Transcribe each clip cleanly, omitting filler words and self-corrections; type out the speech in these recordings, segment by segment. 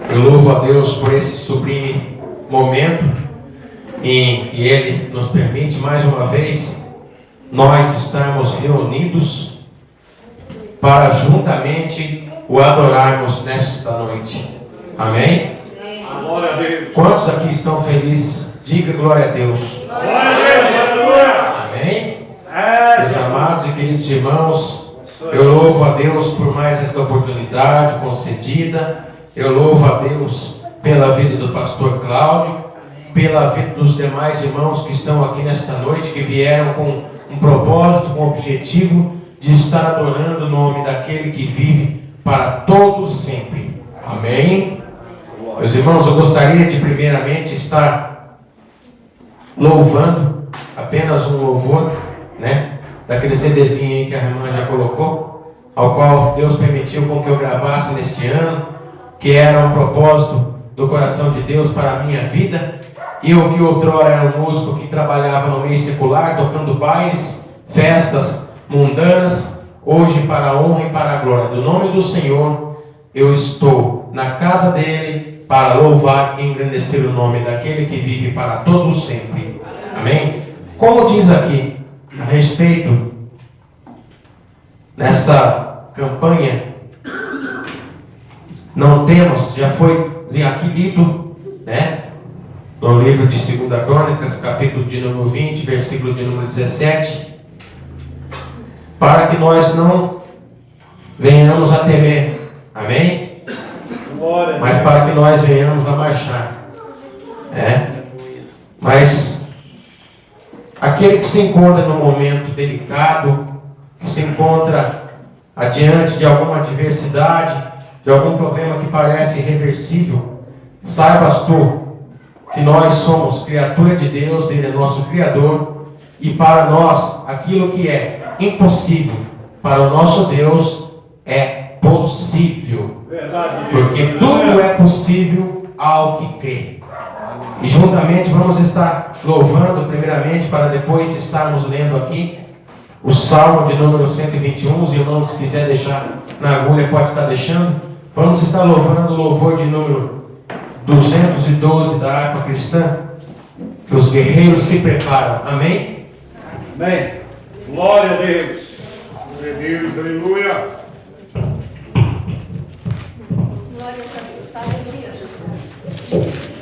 Eu louvo a Deus por esse sublime momento em que Ele nos permite mais uma vez nós estarmos reunidos para juntamente o adorarmos nesta noite. Amém? Glória a Deus. Quantos aqui estão felizes? Diga glória a Deus. Glória a Deus. Aleluia. Amém? Meus amados e queridos irmãos, eu louvo a Deus por mais esta oportunidade concedida. Eu louvo a Deus pela vida do pastor Cláudio, pela vida dos demais irmãos que estão aqui nesta noite, que vieram com um propósito, com um objetivo de estar adorando o nome daquele que vive para todos sempre. Amém? Meus irmãos, eu gostaria de primeiramente estar louvando apenas um louvor, daquele CDzinho aí que a irmã já colocou, ao qual Deus permitiu com que eu gravasse neste ano, que era um propósito do coração de Deus para a minha vida. Eu que outrora era um músico que trabalhava no meio secular, tocando bailes, festas mundanas, hoje para a honra e para a glória do nome do Senhor, eu estou na casa dele para louvar e engrandecer o nome daquele que vive para todos sempre. Amém? Como diz aqui a respeito nesta campanha, não temos, já foi aqui lido, no livro de 2 Crônicas, capítulo de número 20, versículo de número 17, para que nós não venhamos a temer, amém? Mas para que nós venhamos a marchar, Mas aquele que se encontra num momento delicado, que se encontra adiante de alguma adversidade, de algum problema que parece irreversível, saibas tu que nós somos criatura de Deus, Ele é nosso Criador, e para nós aquilo que é impossível, para o nosso Deus é possível. Porque tudo é possível ao que crê. E juntamente vamos estar louvando primeiramente, para depois estarmos lendo aqui o Salmo de número 121. Os irmãos, se quiser deixar na agulha, pode estar deixando. Vamos estar louvando o louvor de número 212 da harpa cristã, que os guerreiros se preparam. Amém? Amém. Glória a Deus. Glória a Deus, aleluia. Glória a Deus, aleluia, Jesus.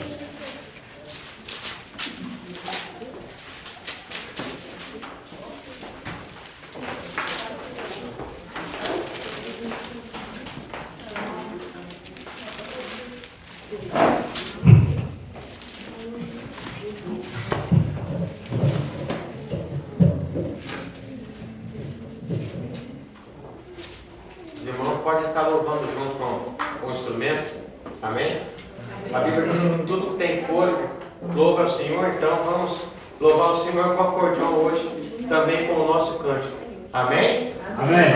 Pode estar louvando junto com o instrumento, amém? A Bíblia diz que tudo que tem fôlego louva o Senhor, então vamos louvar o Senhor com o acordeão hoje, também com o nosso cântico, amém? Amém.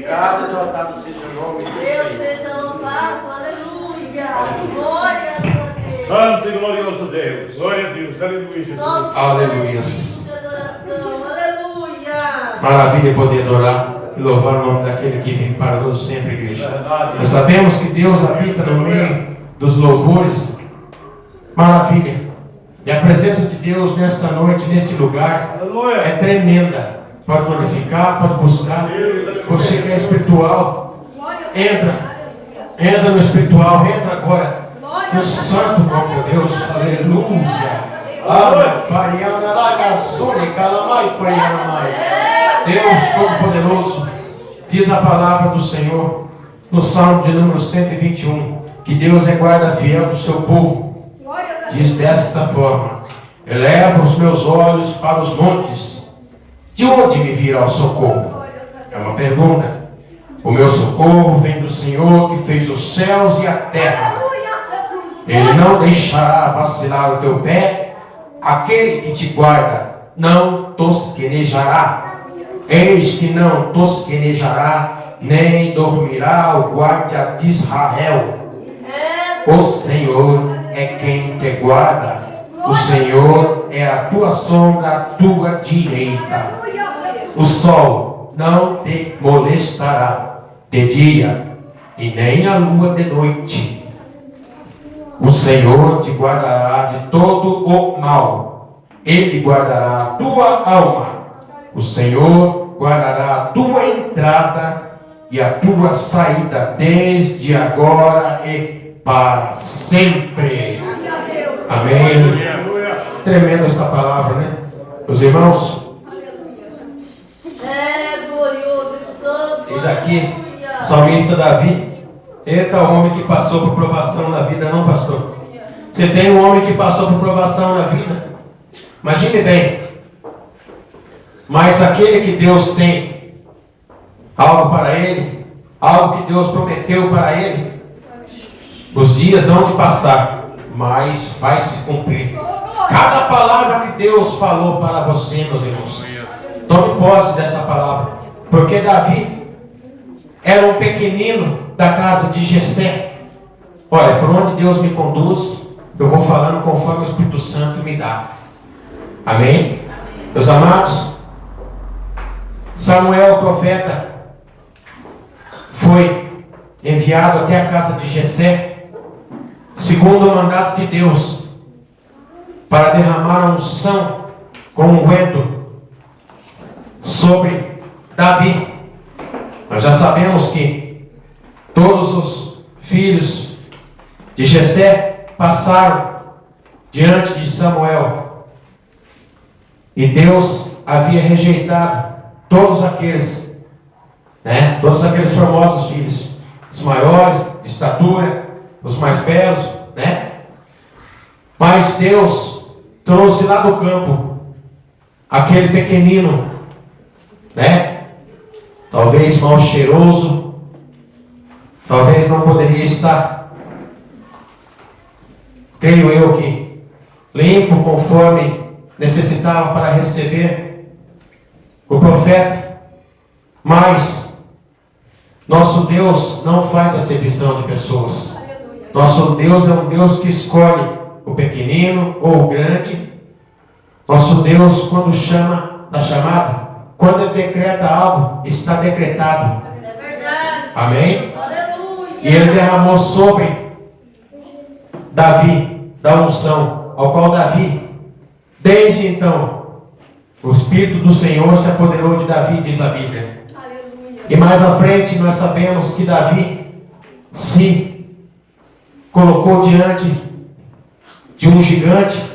Obrigado, exaltado seja o nome do Deus Senhor. seja louvado, aleluia. Glória a Deus. Santo e glorioso Deus. Glória a Deus, aleluia, Jesus. Somos Aleluias. de adoração, aleluia. Maravilha poder adorar e louvar o nome daquele que vive para todos sempre, igreja. Verdade. Nós sabemos que Deus habita no meio dos louvores. Maravilha. E a presença de Deus nesta noite, neste lugar, Aleluia. é tremenda. Pode glorificar, pode buscar. Você que é espiritual, Glória a entra. Aleluia. Entra no espiritual, entra agora Glória no a santo nome de Deus. Aleluia. Ave, Fariana, Lagassone, Calamai, Fariana, Mai. Deus Todo-Poderoso, diz a palavra do Senhor no Salmo de número 121, que Deus é guarda fiel do seu povo. Glória a Deus. Diz desta forma: eleva os meus olhos para os montes, de onde me virá o socorro? É uma pergunta. O meu socorro vem do Senhor que fez os céus e a terra. Aleluia, Jesus. Ele não deixará vacilar o teu pé, aquele que te guarda não tosquenejará. Eis que não tosquenejará, nem dormirá o guarda de Israel. O Senhor é quem te guarda. O Senhor é a tua sombra, a tua direita. Aleluia, Jesus. O sol não te molestará de dia, e nem a lua de noite. O Senhor te guardará de todo o mal. Ele guardará a tua alma. O Senhor guardará a tua entrada e a tua saída, desde agora e para sempre. Glória a Deus. Amém. Aleluia. Tremenda essa palavra, né? Meus irmãos, É glorioso e santo. eis aqui Aleluia. o salmista Davi. Eita, o homem que passou por provação na vida, não, pastor? Você tem um homem que passou por provação na vida. Imagine bem. Mas aquele que Deus tem algo para ele, algo que Deus prometeu para ele, os dias hão de passar, mas vai se cumprir. Cada palavra que Deus falou para você, meus irmãos, tome posse dessa palavra. Porque Davi era um pequenino da casa de Jessé. Olha, por onde Deus me conduz, eu vou falando conforme o Espírito Santo me dá. Amém? Meus amados, Samuel, o profeta, foi enviado até a casa de Jessé, segundo o mandato de Deus, para derramar a unção com unguento sobre Davi. Nós já sabemos que todos os filhos de Jessé passaram diante de Samuel, e Deus havia rejeitado todos aqueles formosos filhos, os maiores de estatura, os mais belos, né? Mas Deus trouxe lá do campo aquele pequenino, né? Talvez mal cheiroso, talvez não poderia estar, creio eu que limpo conforme necessitava para receber o profeta. Mas nosso Deus não faz acepção de pessoas. Nosso Deus é um Deus que escolhe o pequenino ou o grande. Nosso Deus, quando chama, dá chamada. Quando Ele decreta algo, está decretado. É verdade. Amém? Aleluia. E Ele derramou sobre Davi da unção, ao qual Davi, desde então, o Espírito do Senhor se apoderou de Davi, diz a Bíblia. Aleluia. E mais à frente nós sabemos que Davi se colocou diante de um gigante.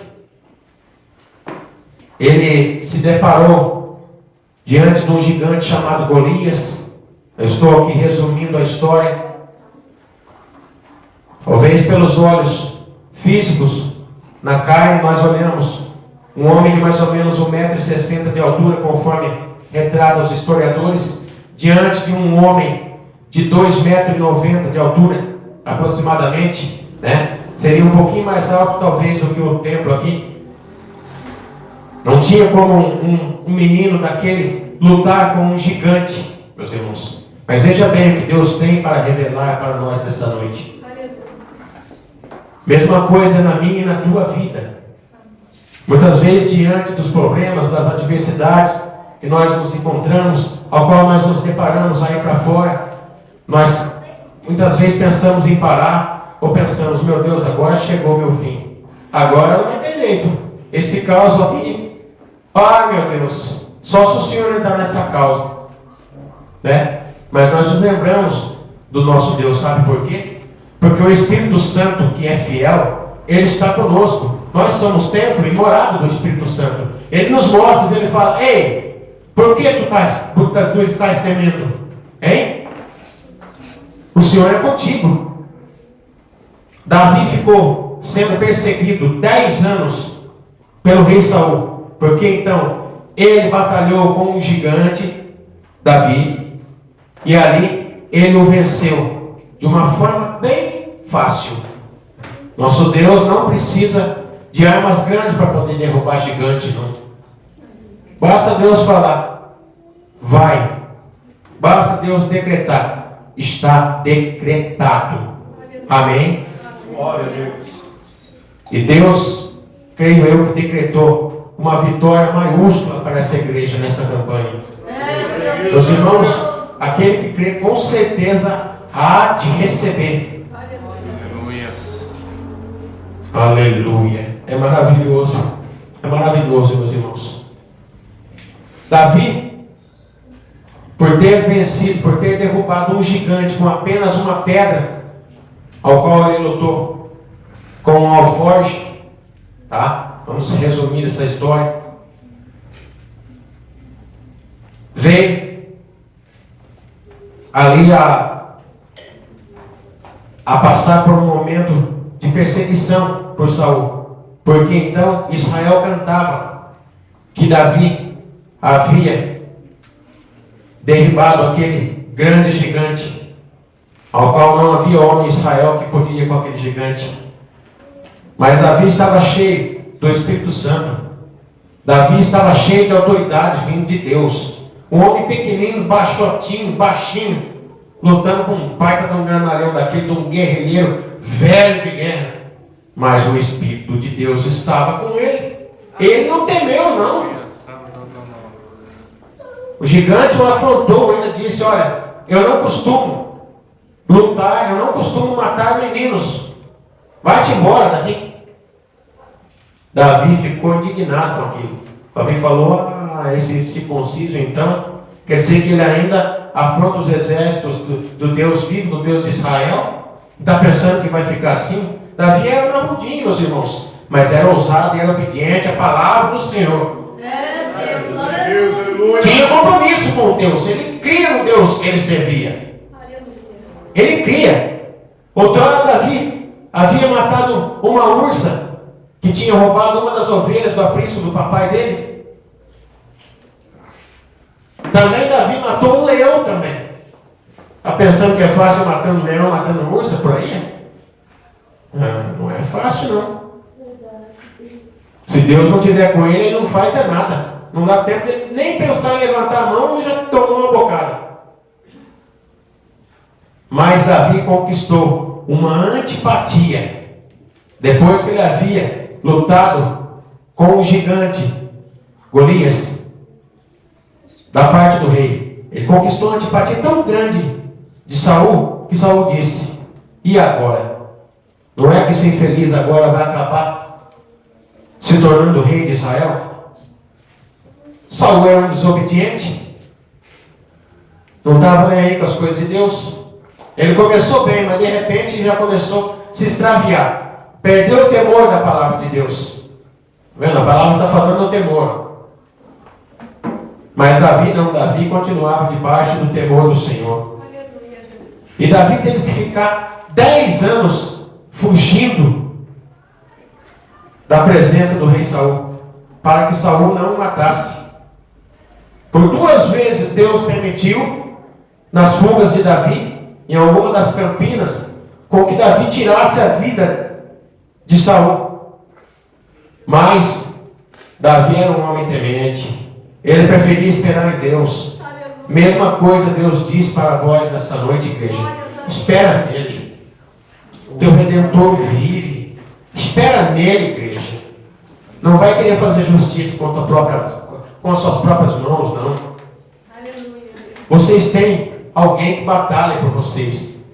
Ele se deparou diante de um gigante chamado Golias. Eu estou aqui resumindo a história. Talvez pelos olhos físicos, na carne, nós olhamos um homem de mais ou menos 1,60 m de altura, conforme retratam os historiadores, diante de um homem de 2,90 m de altura, aproximadamente, né? Seria um pouquinho mais alto, talvez, do que o templo aqui. Não tinha como um menino daquele lutar com um gigante, meus irmãos. Mas veja bem o que Deus tem para revelar para nós nesta noite. Mesma coisa na minha e na tua vida. Muitas vezes, diante dos problemas, das adversidades que nós nos encontramos, ao qual nós nos deparamos aí para fora, nós muitas vezes pensamos em parar, ou pensamos, meu Deus, agora chegou o meu fim. Agora não tem jeito. Esse caos aqui, meu Deus, só se o Senhor entrar nessa causa, né? Mas nós nos lembramos do nosso Deus, sabe por quê? Porque o Espírito Santo, que é fiel, Ele está conosco. Nós somos templo e morada do Espírito Santo. Ele nos mostra, Ele fala, ei, por que tu estás temendo? Hein? O Senhor é contigo. Davi ficou sendo perseguido 10 anos pelo rei Saul. Porque então ele batalhou com um gigante, Davi, e ali ele o venceu de uma forma bem fácil. Nosso Deus não precisa de armas grandes para poder derrubar gigante, não. Basta Deus falar, vai. Basta Deus decretar, está decretado. Amém? Glória a Deus. E Deus, creio eu, que decretou uma vitória maiúscula para essa igreja nesta campanha. Meus irmãos, aquele que crê com certeza há de receber. Aleluia. Aleluia. É maravilhoso. É maravilhoso, meus irmãos. Davi, por ter vencido, por ter derrubado um gigante com apenas uma pedra, ao qual ele lutou com um alforje, tá? Vamos resumir essa história. Veio ali a passar por um momento de perseguição por Saul, porque então Israel cantava que Davi havia derribado aquele grande gigante, ao qual não havia homem em Israel que podia ir com aquele gigante. Mas Davi estava cheio do Espírito Santo. Davi estava cheio de autoridade vindo de Deus. Um homem pequenino, baixotinho, baixinho, lutando com um baita de um granalhão daquele, de um guerrilheiro velho de guerra. Mas o Espírito de Deus estava com ele. Ele não temeu, não. O gigante o afrontou, ainda disse, olha, eu não costumo lutar, eu não costumo matar meninos. Vai-te embora daqui. Davi ficou indignado com aquilo. Davi falou, esse circunciso então, quer dizer que ele ainda afronta os exércitos do Deus vivo, do Deus de Israel? Está pensando que vai ficar assim? Davi era marrudinho, meus irmãos, mas era ousado e era obediente à palavra do Senhor. Tinha compromisso com Deus, ele cria no Deus que ele servia. Ele cria. Outrora Davi havia matado uma ursa que tinha roubado uma das ovelhas do aprisco do papai dele. Também Davi matou um leão também. Está pensando que é fácil matando um leão, matando uma ursa por aí? Não é fácil, não. Se Deus não estiver com ele, ele não faz nada. Não dá tempo de nem pensar em levantar a mão, ele já tomou uma bocada. Mas Davi conquistou uma antipatia. Depois que ele havia lutado com o gigante Golias, da parte do rei, ele conquistou uma antipatia tão grande de Saul, que Saul disse, e agora? Não é que esse infeliz agora vai acabar se tornando rei de Israel? Saul era um desobediente, não estava nem aí com as coisas de Deus. Ele começou bem, mas de repente já começou a se extraviar, perdeu o temor da palavra de Deus. Vendo? A palavra está falando do temor. Mas Davi não, Davi continuava debaixo do temor do Senhor. E Davi teve que ficar 10 anos fugindo da presença do rei Saul, para que Saul não o matasse. Por 2 vezes Deus permitiu, nas fugas de Davi, em alguma das campinas, com que Davi tirasse a vida de Saul. Mas Davi era um homem temente. Ele preferia esperar em Deus. Mesma coisa Deus diz para vós nesta noite, igreja. Espera nele. Teu Redentor vive. Espera nele, igreja. Não vai querer fazer justiça com as suas próprias mãos, não. Vocês têm alguém que batalha por vocês.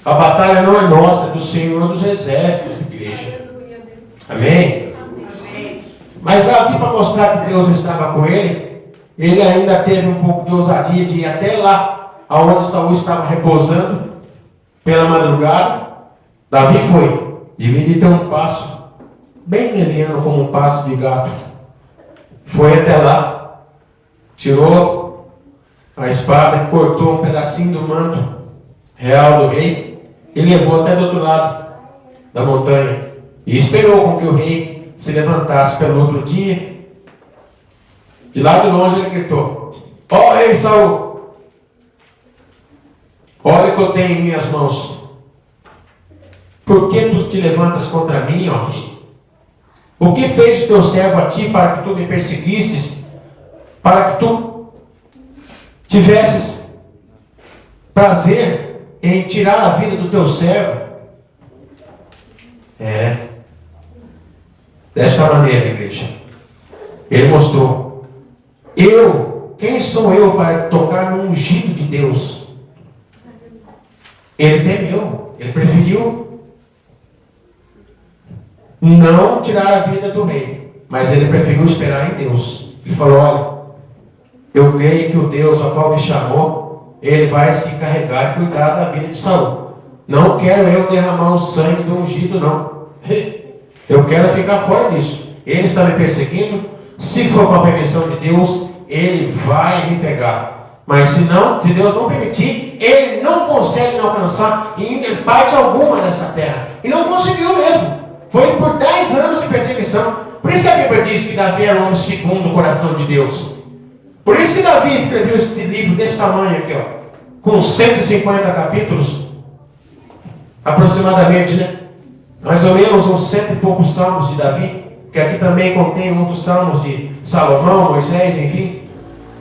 A batalha não é nossa, é do Senhor dos Exércitos, igreja. Amém? Mas Davi, para mostrar que Deus estava com ele, ele ainda teve um pouco de ousadia de ir até lá, aonde Saul estava repousando pela madrugada. Davi foi, devia de ter um passo bem leviano, como um passo de gato. Foi até lá, tirou a espada, cortou um pedacinho do manto real do rei e levou até do outro lado da montanha. E esperou com que o rei se levantasse pelo outro dia. De lá de longe ele gritou: ó rei Saul, olha o que eu tenho em minhas mãos. Por que tu te levantas contra mim, ó rei? O que fez o teu servo a ti para que tu me perseguistes? Para que tu tivesses prazer em tirar a vida do teu servo? Desta maneira, igreja, ele mostrou: quem sou eu para tocar no ungido de Deus? Ele temeu, ele preferiu não tirar a vida do rei, mas ele preferiu esperar em Deus. Ele falou: olha, eu creio que o Deus ao qual me chamou, ele vai se encarregar de cuidar da vida de Saul. Não quero eu derramar o sangue do ungido, não. Eu quero ficar fora disso. Ele está me perseguindo. Se for com a permissão de Deus, ele vai me pegar. Mas se não, se Deus não permitir, ele não consegue me alcançar em parte alguma dessa terra. E não conseguiu mesmo. Foi por 10 anos de perseguição. Por isso que a Bíblia diz que Davi era um homem segundo o coração de Deus. Por isso que Davi escreveu esse livro desse tamanho aqui, ó, com 150 capítulos, aproximadamente, né? Mais ou menos uns 100 e poucos salmos de Davi, que aqui também contém outros salmos de Salomão, Moisés, enfim,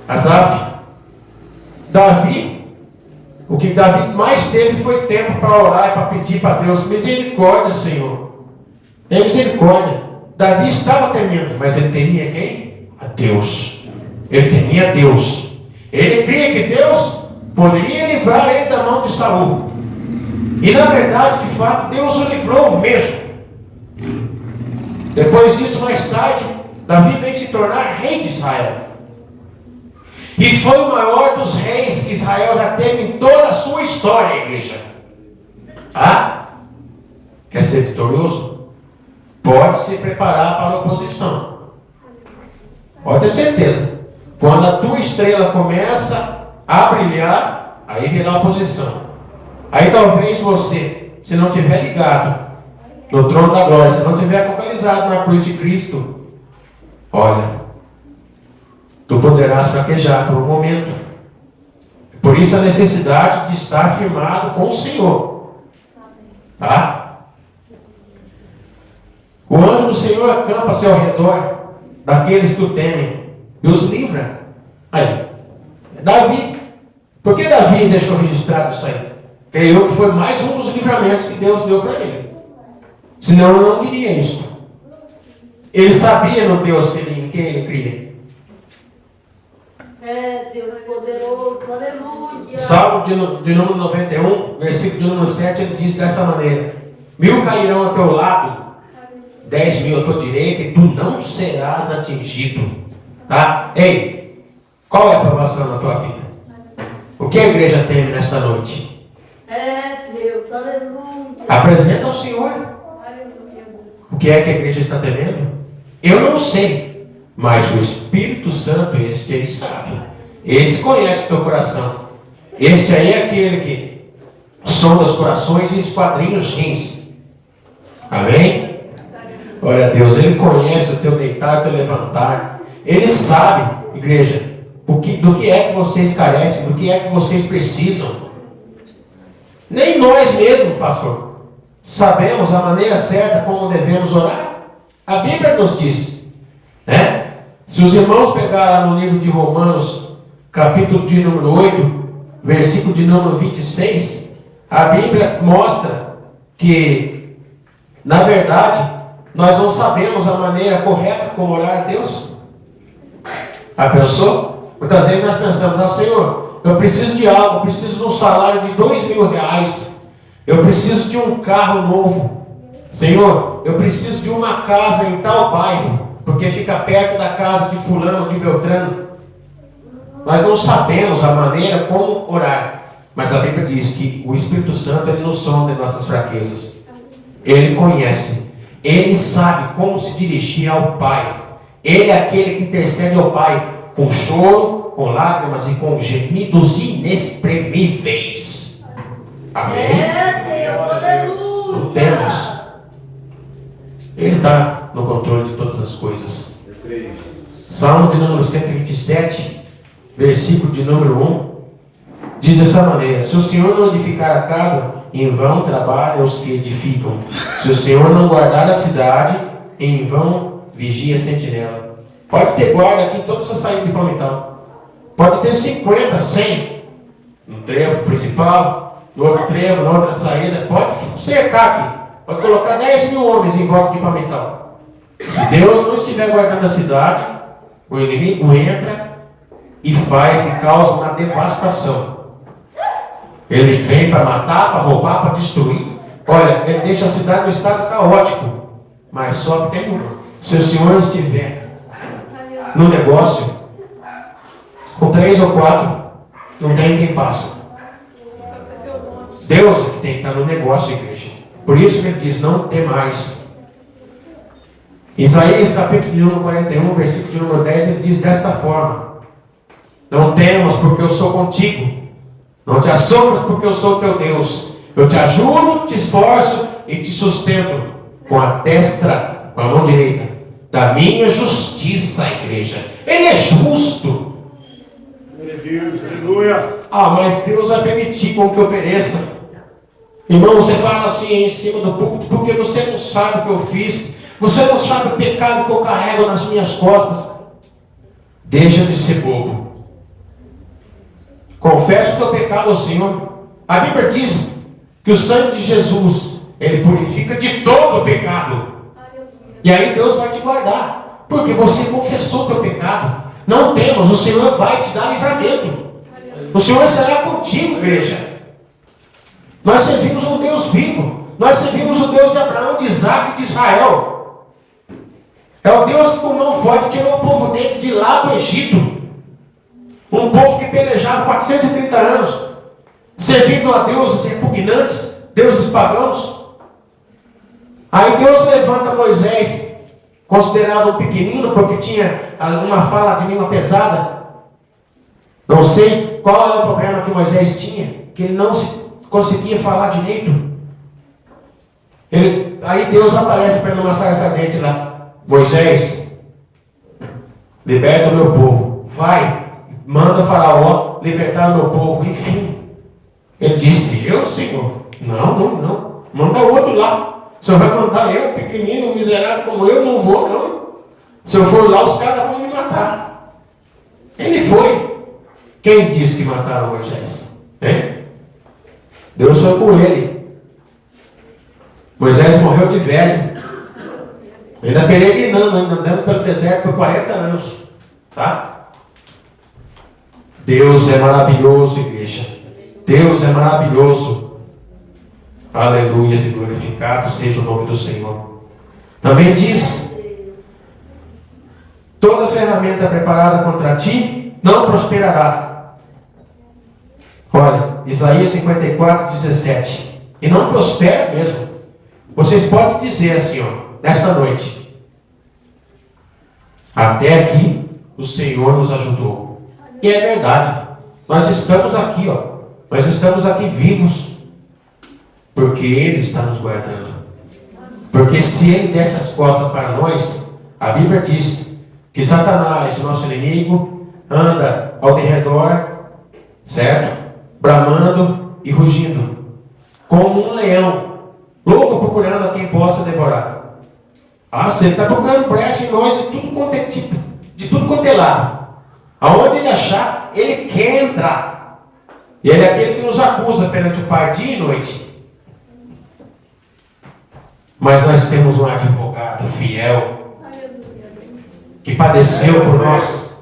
Asaf. Davi, o que Davi mais teve foi tempo para orar e para pedir para Deus: misericórdia, Senhor. É misericórdia. Davi estava temendo, mas ele temia quem? A Deus. Ele temia a Deus. Ele cria que Deus poderia livrar ele da mão de Saul. E na verdade, de fato, Deus o livrou mesmo. Depois disso, mais tarde, Davi veio se tornar rei de Israel. E foi o maior dos reis que Israel já teve em toda a sua história, igreja. Quer ser vitorioso? Pode se preparar para a oposição. Pode ter certeza. Quando a tua estrela começa a brilhar, aí virá a oposição. Aí talvez você, se não tiver ligado no trono da glória, se não tiver focalizado na cruz de Cristo, olha, tu poderás fraquejar por um momento. Por isso a necessidade de estar firmado com o Senhor. O anjo do Senhor acampa-se ao redor daqueles que o temem e os livra. Aí, Davi. Por que Davi deixou registrado isso aí? Creio que foi mais um dos livramentos que Deus deu para ele. Senão eu não diria isso. Ele sabia no Deus em quem ele cria. Deus poderoso, aleluia. Salmo de número 91, versículo de número 7, ele diz dessa maneira: 1000 cairão ao teu lado, 10.000 à tua direita, e tu não serás atingido. Ei, qual é a aprovação na tua vida? O que a igreja teme nesta noite? Deus, aleluia. Apresenta ao Senhor. Aleluia. O que é que a igreja está temendo? Eu não sei, mas o Espírito Santo, este aí sabe. Esse conhece o teu coração. Este aí é aquele que sonda os corações e esquadrinha os rins. Amém? Glória a Deus. Ele conhece o teu deitar, o teu levantar. Ele sabe, igreja, do que é que vocês carecem, do que é que vocês precisam. Nem nós mesmos, pastor, sabemos a maneira certa como devemos orar. A Bíblia nos diz, né? Se os irmãos pegarem lá no livro de Romanos, capítulo de número 8, versículo de número 26, a Bíblia mostra que, na verdade, nós não sabemos a maneira correta como orar a Deus. Já pensou? Muitas vezes nós pensamos, não, Senhor, eu preciso de algo, eu preciso de um salário de R$2.000, eu preciso de um carro novo. Senhor, eu preciso de uma casa em tal bairro, porque fica perto da casa de fulano, de Beltrano. Nós não sabemos a maneira como orar, mas a Bíblia diz que o Espírito Santo, ele nos sonda em nossas fraquezas. Ele conhece, ele sabe como se dirigir ao Pai. Ele é aquele que intercede ao Pai com choro, com lágrimas e com gemidos inexprimíveis. Amém? Não temos. Ele está no controle de todas as coisas. Salmo de número 127, versículo de número 1, diz dessa maneira: se o Senhor não edificar a casa, em vão trabalham os que edificam. Se o Senhor não guardar a cidade, em vão vigia a sentinela. Pode ter guarda aqui em toda essa saída de Palmital. Pode ter 50, 100 no trevo principal, no outro trevo, na outra saída. Pode cercar aqui. Pode colocar 10.000 homens em volta de Palmital. Se Deus não estiver guardando a cidade, o inimigo entra e faz e causa uma devastação. Ele vem para matar, para roubar, para destruir. Olha, ele deixa a cidade no estado caótico, mas só que tem uma. Se o Senhor estiver no negócio, com 3 ou 4, não tem quem passa. Deus é que tem que estar no negócio, igreja. Por isso que ele diz, não tem mais. Isaías capítulo de número 41, versículo de número 10, ele diz desta forma: não temas, porque eu sou contigo. Não te assombres, porque eu sou teu Deus. Eu te ajudo, te esforço e te sustento com a destra, com a mão direita da minha justiça, igreja. Ele é justo. Aleluia. Ah, mas Deus vai permitir com que eu pereça. Irmão, você fala assim em cima do púlpito porque você não sabe o que eu fiz. Você não sabe o pecado que eu carrego nas minhas costas. Deixa de ser bobo. Confessa o teu pecado ao Senhor. A Bíblia diz que o sangue de Jesus, ele purifica de todo o pecado. E aí Deus vai te guardar, porque você confessou o teu pecado. Não temas, o Senhor vai te dar livramento. O Senhor será contigo, igreja. Nós servimos um Deus vivo. Nós servimos o Deus de Abraão, de Isaac e de Israel. É o Deus que com mão forte tirou o povo dele de lá do Egito. Um povo que pelejava 430 anos, servindo a deuses repugnantes, deuses pagãos. Aí Deus levanta Moisés, considerado um pequenino, porque tinha uma fala de língua pesada. Não sei qual é o problema que Moisés tinha, que ele não conseguia falar direito. Aí Deus aparece para ele numa sarça ardente lá: Moisés, liberta o meu povo. Vai, manda Faraó libertar o meu povo. Enfim, ele disse: eu, Senhor? Não. Manda outro lá. O Senhor vai mandar eu, pequenino, miserável como eu? Não vou, não. Se eu for lá, os caras vão me matar. Ele foi. Quem disse que mataram Moisés? Hein? Deus foi com ele. Moisés morreu de velho, ainda peregrinando, ainda andando pelo deserto por 40 anos. Tá? Deus é maravilhoso, igreja. Deus é maravilhoso. Aleluia, e glorificado seja o nome do Senhor. Também diz: toda ferramenta preparada contra ti não prosperará. Olha, Isaías 54, 17. E não prospera mesmo. Vocês podem dizer assim, ó, nesta noite: até aqui o Senhor nos ajudou. E é verdade. Nós estamos aqui, ó. Nós estamos aqui vivos, porque Ele está nos guardando. Porque se Ele desse as costas para nós, a Bíblia diz que Satanás, o nosso inimigo, anda ao derredor, certo? Bramando e rugindo, como um leão, louco procurando a quem possa devorar. Ah, se ele está procurando brecha em nós de tudo quanto é tipo, de tudo quanto é lado. Aonde ele achar, Ele quer entrar. E Ele é aquele que nos acusa perante o Pai dia e noite. Mas nós temos um advogado fiel, que padeceu por nós,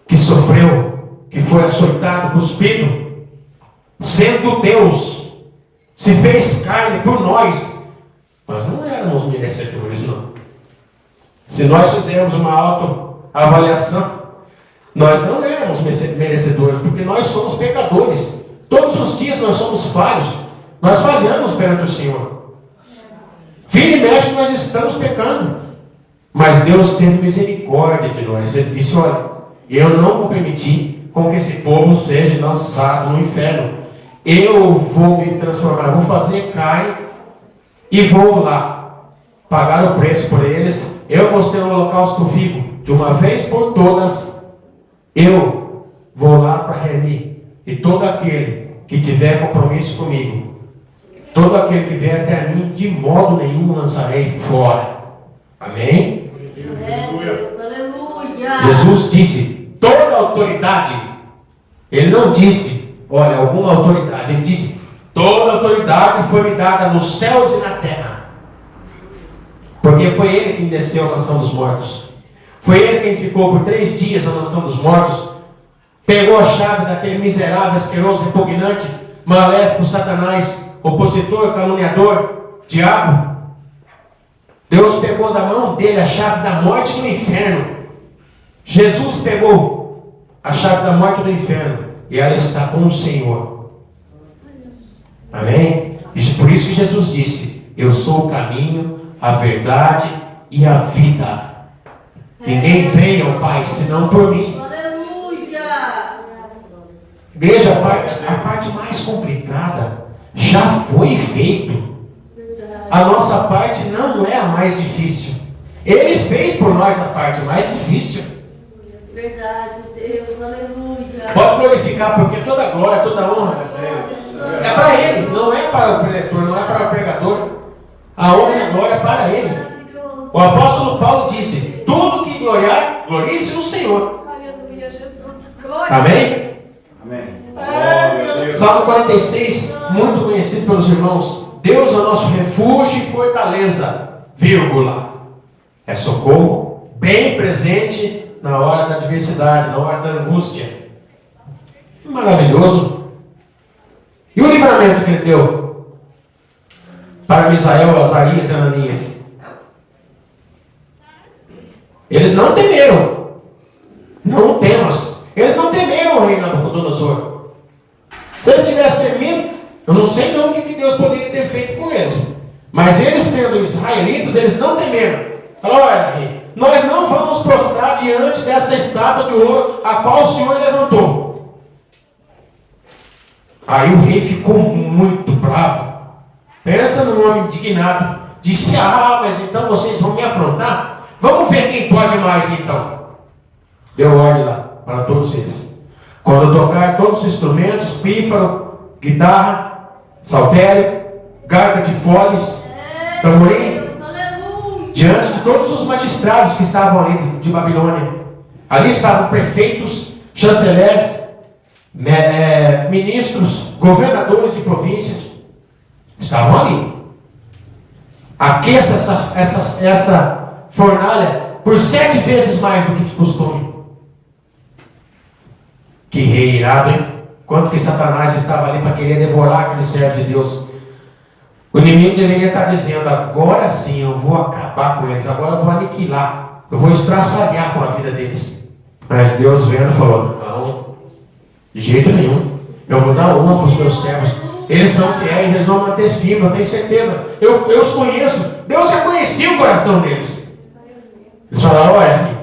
que sofreu, que foi açoitado, cuspido, sendo Deus, se fez carne por nós. Nós não éramos merecedores, não. Se nós fizermos uma autoavaliação, nós não éramos merecedores, porque nós somos pecadores. Todos os dias nós somos falhos. Nós falhamos perante o Senhor. Vira e mexe, nós estamos pecando. Mas Deus teve misericórdia de nós. Ele disse, olha, eu não vou permitir com que esse povo seja lançado no inferno. Eu vou me transformar, vou fazer carne e vou lá pagar o preço por eles. Eu vou ser um holocausto vivo. De uma vez por todas, eu vou lá para remir. E todo aquele que tiver compromisso comigo, todo aquele que vier até mim, de modo nenhum lançarei fora. Amém? Aleluia. Jesus disse, toda autoridade. Ele não disse, olha, alguma autoridade. Ele disse, toda autoridade foi me dada nos céus e na terra. Porque foi Ele quem desceu à mansão dos mortos. Foi Ele quem ficou por 3 dias na mansão dos mortos. Pegou a chave daquele miserável, asqueroso, repugnante, maléfico, Satanás, opositor, caluniador, diabo. Deus pegou da mão dele a chave da morte e do inferno. Jesus pegou a chave da morte e do inferno. E ela está com o Senhor. Amém? Por isso que Jesus disse, eu sou o caminho, a verdade e a vida. Ninguém vem ao Pai senão por mim. Aleluia. Igreja, a parte mais complicada já foi feito. A nossa parte não é a mais difícil. Ele fez por nós a parte mais difícil. Verdade, Deus, aleluia. Pode glorificar, porque toda glória, toda honra é para Ele, não é para o preletor, não é para o pregador. A honra e a glória é para Ele. O apóstolo Paulo disse, tudo que gloriar, glorie-se no Senhor. Aleluia, Jesus. Glória. Amém? Amém. Glória a Deus. Salmo 46, muito conhecido pelos irmãos. Deus é o nosso refúgio e fortaleza, vírgula. É socorro bem presente na hora da adversidade, na hora da angústia. Maravilhoso. E o livramento que Ele deu para Misael, Azarias e Ananias? Eles não temeram. Não temas. Eles não temeram o rei Nabucodonosor. Se eles tivessem temido, eu não sei não o que Deus poderia ter feito com eles. Mas eles, sendo israelitas, eles não temeram. Falaram, olha, rei, nós não vamos prostrar diante desta estátua de ouro a qual o Senhor levantou. Aí o rei ficou muito bravo. Pensa num homem indignado. Disse, mas então vocês vão me afrontar? Vamos ver quem pode mais então. Deu ordem lá para todos eles. Quando tocar todos os instrumentos, pífaro, guitarra, saltério, gaita de foles, tamborim, diante de todos os magistrados que estavam ali de Babilônia. Ali estavam prefeitos, chanceleres, ministros, governadores de províncias. Estavam ali. Aqueça essa fornalha por 7 vezes mais do que de costume. Que rei irado, hein? Quanto que Satanás estava ali para querer devorar aqueles servos de Deus. O inimigo deveria estar dizendo, agora sim eu vou acabar com eles, agora eu vou aniquilar, eu vou estraçalhar com a vida deles. Mas Deus vendo falou, não, de jeito nenhum, eu vou dar honra para os meus servos, eles são fiéis, eles vão manter firme, eu tenho certeza, eu os conheço. Deus já conhecia o coração deles. Eles falaram, olha,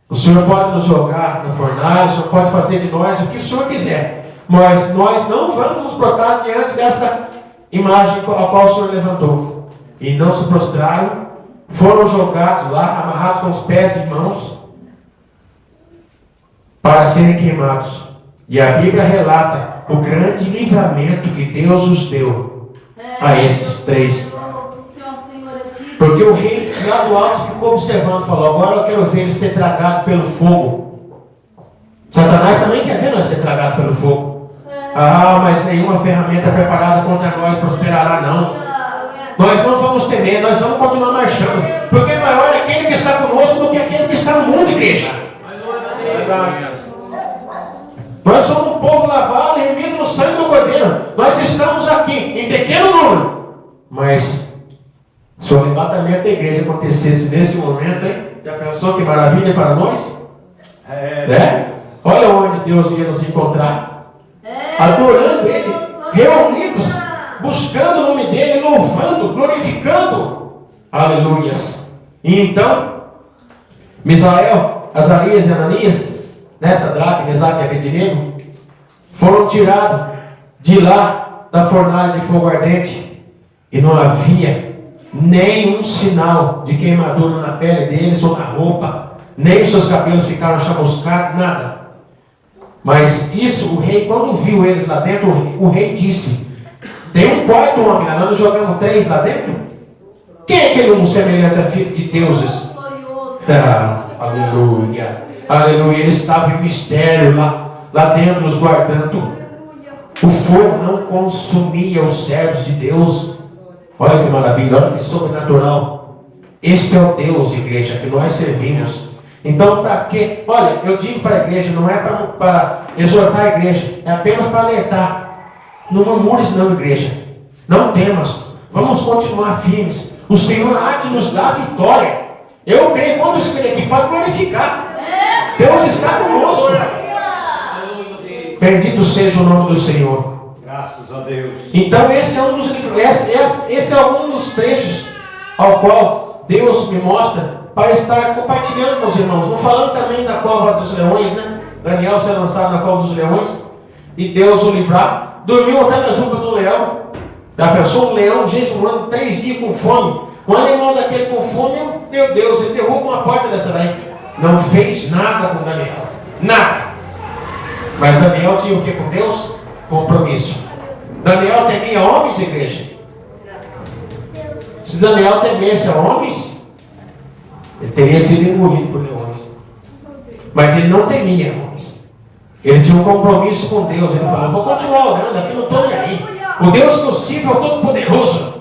o Senhor pode nos jogar na fornalha, o Senhor pode fazer de nós o que o Senhor quiser, mas nós não vamos nos brotar diante dessa imagem a qual o Senhor levantou. E não se prostraram, foram jogados lá, amarrados com os pés e mãos, para serem queimados. E a Bíblia relata o grande livramento que Deus os deu a esses 3. Porque o rei lá do alto ficou observando, falou, agora eu quero ver ele ser tragado pelo fogo. Satanás também quer ver nós ser tragados pelo fogo. Ah, mas nenhuma ferramenta preparada contra nós prosperará, não. Nós não vamos temer, nós vamos continuar marchando. Porque maior é aquele que está conosco do que aquele que está no mundo, igreja. Nós somos um povo lavado e remido no sangue do Cordeiro. Nós estamos aqui em pequeno número. Mas se o arrebatamento da igreja acontecesse neste momento, hein? Já pensou que maravilha para nós? Né? Olha onde Deus ia nos encontrar. Adorando Ele, reunidos, buscando o nome dEle, louvando, glorificando. Aleluias. E então, Misael, Azarias e Ananias, Sadraque, Mesaque e Abednego, foram tirados de lá da fornalha de fogo ardente, e não havia nenhum sinal de queimadura na pele deles ou na roupa, nem os seus cabelos ficaram chamuscados, nada. Mas isso, o rei, quando viu eles lá dentro, o rei disse: tem um quarto homem lá, nós nos jogamos 3 lá dentro? Quem é aquele semelhante a filho de deuses? Aleluia, aleluia. Ele estava em mistério lá dentro, os guardando. O fogo não consumia os servos de Deus. Olha que maravilha, olha que sobrenatural. Este é o Deus, igreja, que nós servimos. Então, para quê? Olha, eu digo para a igreja, não é para exortar a igreja, é apenas para alertar. Não murmures não, igreja. Não temas. Vamos continuar firmes. O Senhor há de nos dar vitória. Eu creio, quando escolher aqui, pode glorificar. Deus está conosco. Bendito seja o nome do Senhor. Graças a Deus. Então esse é um dos trechos ao qual Deus me mostra para estar compartilhando com os irmãos. Não falando também da cova dos leões, né? Daniel ser lançado na cova dos leões e Deus o livrar. Dormiu até na juba do leão. Já pensou um leão jejuando 3 dias com fome? Um animal daquele com fome, meu Deus, ele derruba uma porta dessa daí. Não fez nada com Daniel. Nada. Mas Daniel tinha o que com Deus? Compromisso. Daniel temia homens, igreja? Se Daniel temesse a homens, ele teria sido engolido por leões. Mas ele não temia homens. Ele tinha um compromisso com Deus. Ele falou: vou continuar orando, aqui não estou nem aí. O Deus que eu sirvo é o Todo-Poderoso.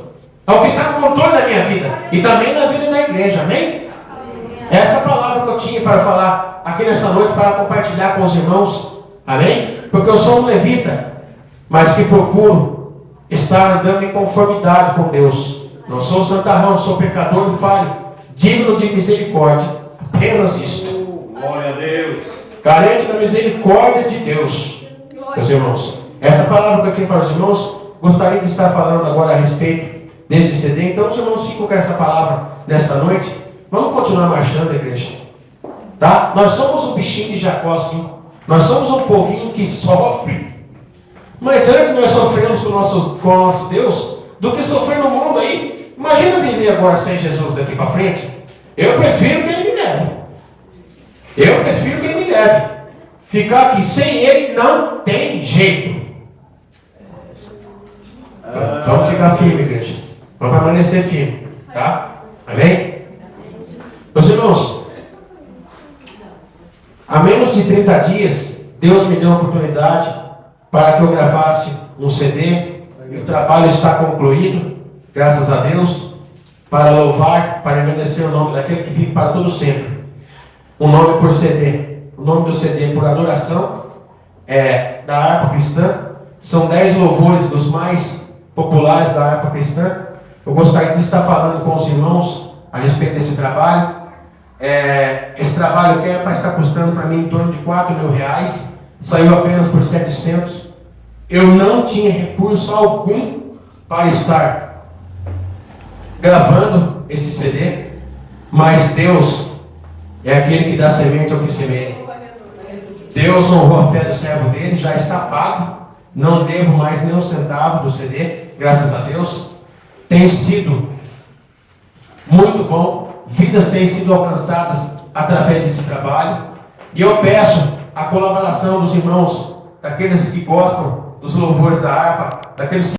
É o que está no controle da minha vida. E também da vida da igreja, amém? Essa é a palavra que eu tinha para falar aqui nessa noite, para compartilhar com os irmãos. Amém? Porque eu sou um levita, mas que procuro estar andando em conformidade com Deus. Não sou santarrão, sou pecador e falho, digno de misericórdia. Apenas isto. Glória a Deus. Carente da misericórdia de Deus. Meus irmãos, essa palavra que eu tinha para os irmãos, gostaria de estar falando agora a respeito deste CD. Então os irmãos ficam com essa palavra nesta noite. Vamos continuar marchando, igreja. Tá? Nós somos um bichinho de Jacó, sim. Nós somos um povinho que sofre. Mas antes nós sofremos com o nosso Deus do que sofrer no mundo aí. Imagina viver agora sem Jesus daqui para frente. Eu prefiro que Ele me leve. Eu prefiro que Ele me leve. Ficar aqui sem Ele não tem jeito. Vamos ficar firme, igreja. Vamos permanecer firme. Tá? Amém? Meus irmãos, há menos de 30 dias, Deus me deu a oportunidade para que eu gravasse um CD. E o trabalho está concluído, graças a Deus, para louvar, para engrandecer o nome daquele que vive para todo sempre. O nome por CD. O nome do CD por adoração é da harpa cristã. São 10 louvores dos mais populares da harpa cristã. Eu gostaria de estar falando com os irmãos a respeito desse trabalho. Esse trabalho que para estar custando para mim em torno de R$4.000, saiu apenas por 700. Eu não tinha recurso algum para estar gravando este CD, mas Deus é aquele que dá semente ao que semeia. Deus honrou a fé do servo dele, já está pago, não devo mais nem um centavo do CD, graças a Deus. Tem sido muito bom. Vidas têm sido alcançadas através desse trabalho. E eu peço a colaboração dos irmãos, daqueles que gostam dos louvores da harpa, daqueles que